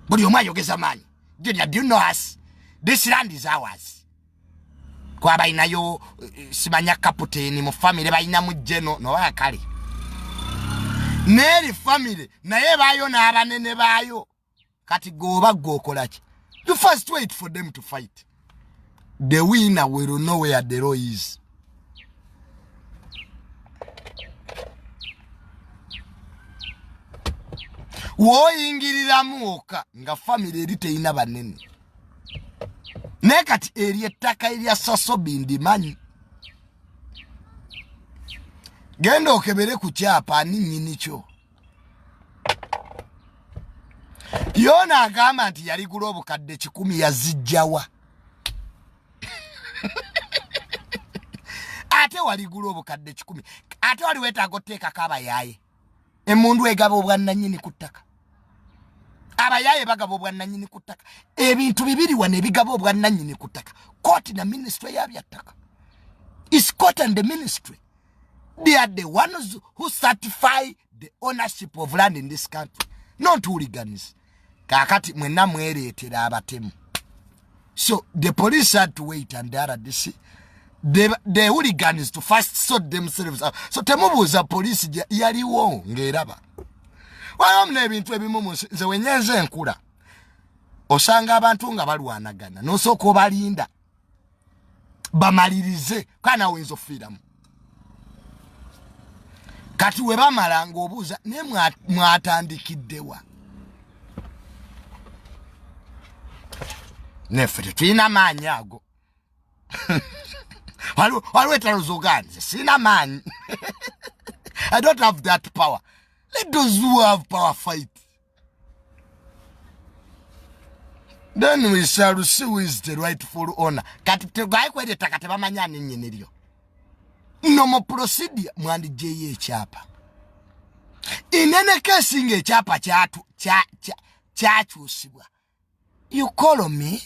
Buli omu ayogeza maanyi. Junior, do you know us? This land is ours. Kwa bainayo simanya kaputeni mu family baina mu jeno no wakali. Neri family naye bayo na abanene bayo. Kati goba gokolaki. You first wait for them to fight. The winner will know where the row is. Wo ingirira muoka nga family erite ina banene. Nekati eri ettaka erya Sobi ndimanyi. Genda okebere ku kyapa ninnyini kyo. Yona agamba nti yali gula obukadde 10 yazijjawa. Ate wali gula obukadde 10. Ate wali wetaaga oteekako abayaye. Emundu egaba obwannannyini ku ttaka. Abayaye bagaba obwannannyini ku ttaka. Ebintu bibiri wane bigaba obwannannyini ku ttaka. Court na ministry y'abyattaka. Is court and the ministry. They are the ones who certify the ownership of land in this country. Not hooligans. Kakati mwena mweretera abatemu. So the police had to wait and they are the hooligans to first sort themselves out. So temubuuza police yaliwo ngeraba. Wayomne ebintu ebimu nze wenyenze enkula. Osanga abantu nga balwanagana. Nosoko balinda. Bamalirize kana wenzo freedom. Kati we bamala ng'obuuza ne mwatandikiddewa. Neffe tulina maanyi ago. Waliwo etalozoganze sina maanyi. I don't have that power. Let those who have power fight. Then we shall see who is the rightful owner. Kati tegaye kwedeta tebamanya ninnyini lyo. No procedure mwandi jeye ekyapa. Inene case nge ekyapa kyachusibwa. You call me,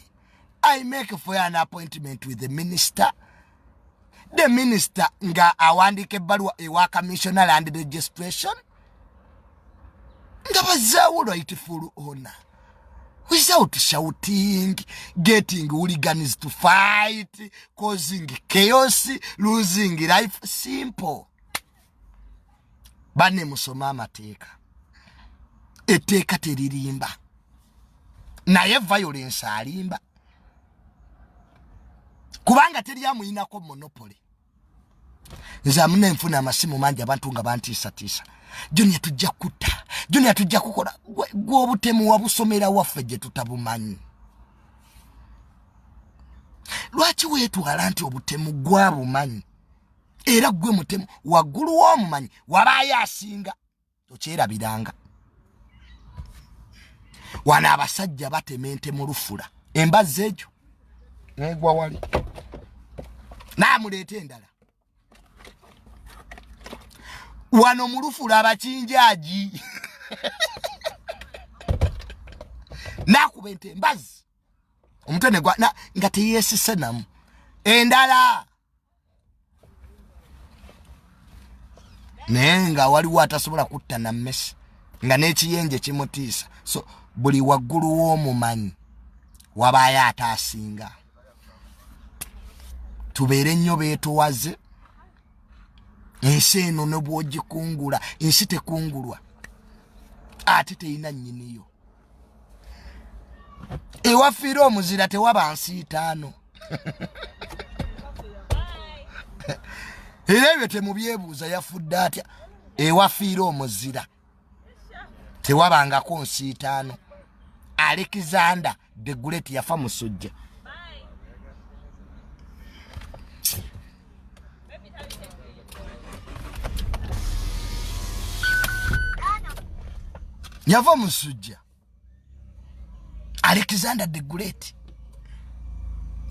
I make for an appointment with the minister. The minister nga awandike balwa ewa commissioner land registration. Nga bazawo rightful owner. Without shouting, getting hooligans to fight, causing chaos, losing life. Simple. Bane musoma amateeka. Eteeka teririmba. Naye violence alimba. Kubanga teriamu inako monopoly. Nze amune nfuna amasimu mangi abantu nga bantiisa. Junior tujja kutta. Junior tujja kukola gw'obutemu wabusomera waffe gye tutabumanyi. Lwaki weetwala nti obutemu gwabumanyi? Era gwe mutemu waggulu w'omumanyi wabaayo asinga. Tokyerabiranga. Wana abasajja batemente mu lufula. Embazzi egyo negwa wali. Naamuleeta endala. Wano mulufula abakinjaji. Nakubente mbazi. Omutone gwa nga teyesise namu. Endala. Nenga waliwo atasobola kutta na mmesi. Nga n'ekiyenje kimutiisa. So buli waggulu w'omumanyi wabaayo ataasinga. Tubeere nnyo beetowaze. Ensi eno ne bw'ogikungula, ensi tekungulwa. Ate teyina nnyiniyo. Ewafiira omuzira tewaba nsi itaano. Era ebyo temubyebuuza yafudde atya. Ewafiira omuzira tewabangako nsi itaano. Alexander the Great yafa musujja. Yafa musujja. Alexander the Great.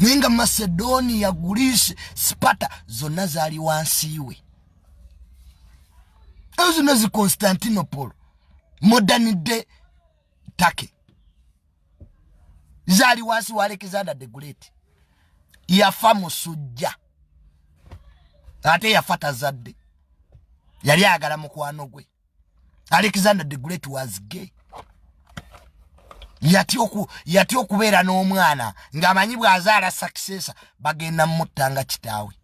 Nenga Macedonia, Greece, Sparta zonna zaali wansiwe. Ezo nazi Constantinople. Modern day Turkey. Zaali wansi wa Alexander the Great. Yafa musujja. Ate yafa tazadde. Yali agala mukwano gwe. Alexander the Great was gay. yati okubeera n'omwana ng'amanyi bw'azaala successor bagenda muttanga kitaawe.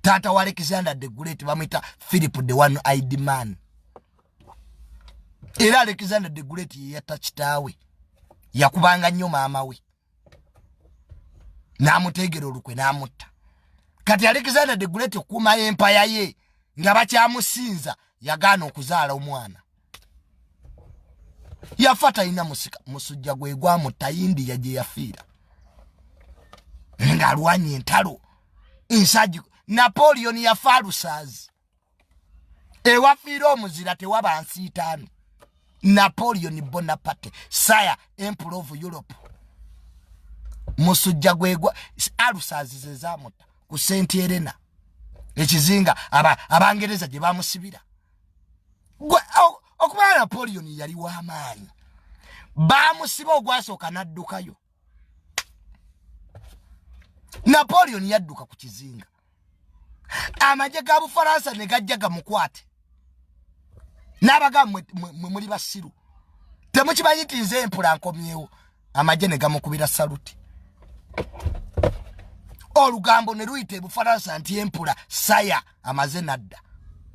Taata wa Alexander the Great bamwita Philip the One-Eyed Man. Era Alexander the Great yatta kitaawe. Yakubanga nnyo maama we. N'amuteegera olukwe n'amutta. Kati Alexander the Great okuuma empaya ye nga bakyamusinza yagaana okuzaala omwana. Yafa talina musujja gwe gwamutta India gye yafiira. Ng'alwanye entalo. Ensagi Napoleon yafa alusaazi. Ewafiira omuzira tewaba nsiitaano. Napoleon Bonaparte, Sire, Emperor of Europe. Musujja gwegwa alusaazi ze zaamutta ku St. Helena. Ekizinga abangereza gye bamusibira. Okuba Napoleon yali w'amaanyi. Bamusiba ogwasooka n'addukayo. Napoleon yadduka ku kizinga. Amagye ga Bufaransa ne gajja gamukwate. N'abaga mwe muli basiru. Temukimanyi nti nze empula nkomyewo. Amagye ne gamukubira saluti. Olugambo ne luyita e Bufaransa nti empula saya amaze nadda.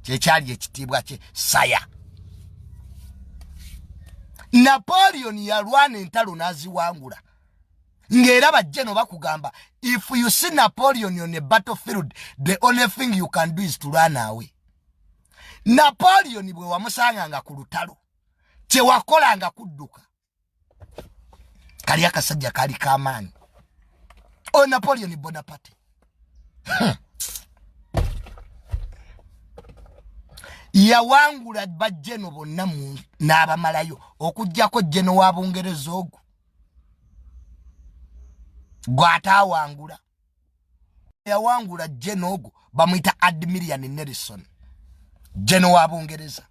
Kyekyali ekitiibwa kye saya. Napoleon yalwana entalo n'aziwangula. Ngera bajjeno bakugamba, if you see Napoleon on a battlefield, the only thing you can do is to run away. Napoleon bwe wamusanganga ku lutalo, kye wakolanga kudduka. Kali akasajja kali kamaanyi. O Napoleon Bonaparte. Yawangula bajjeno bonna n'abamalayo okujjako jjeno wa Bungereza ogwo. Gwatawangula. Yawangula jjeno ogwo bamwita Admiral Nelson. Jjeno wa Bungereza.